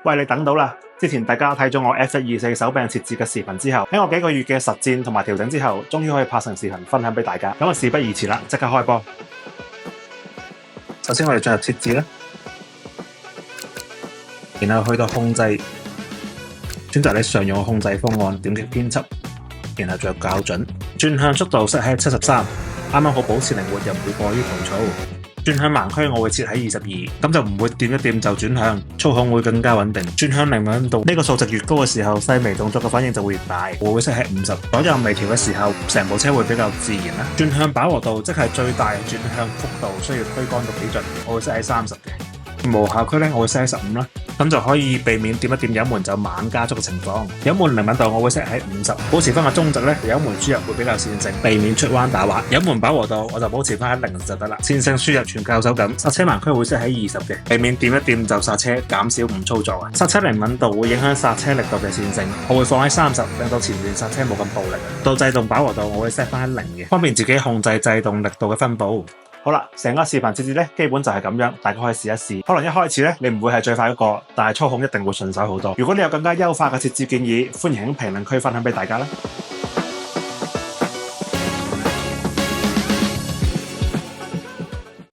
喂，你等到啦！之前大家睇咗我 F124手柄設置嘅視頻之後，喺我幾個月嘅實戰同埋調整之後，終於可以拍成視頻分享俾大家。咁啊，事不宜遲啦，即刻開波！首先我哋進入設置啦，然後去到控制，選擇你常用嘅控制方案，點擊編輯，然後再校準，轉向速度 set 喺73，啱啱好保持靈活，又唔會過於暴躁。轉向盲區我會設喺22，咁就唔會掂一掂就轉向，操控會更加穩定。轉向靈敏度呢個數值越高嘅時候，細微動作嘅反應就會越大。我會 set 喺50，左右微調嘅時候，成部車會比較自然啦。轉向飽和度即係最大轉向幅度需要推杆到幾盡，我會 set 喺30嘅。無效區呢，我會 set 喺15啦。咁就可以避免掂一掂油門就猛加速嘅情況。油門靈敏度我會 set 喺50，保持翻個中值咧，油門輸入會比較線性，避免出彎打滑。油門飽和度我就保持翻喺0就得啦。線性輸入全靠手感。剎車盲區會 set 喺20嘅，避免掂一掂就剎車，減少誤操作啊。剎車靈敏度會影響剎車力度嘅線性，我會放喺30，令到前段剎車冇咁暴力。到制動飽和度我會 set 翻喺0嘅，方便自己控制制動力度嘅分佈。好啦，成個視頻設置咧，基本就係咁樣，大家可以試一試。可能一開始咧，你唔會係最快嗰個，但係操控一定會順手好多。如果你有更加優化嘅設置建議，歡迎喺評論區分享俾大家啦。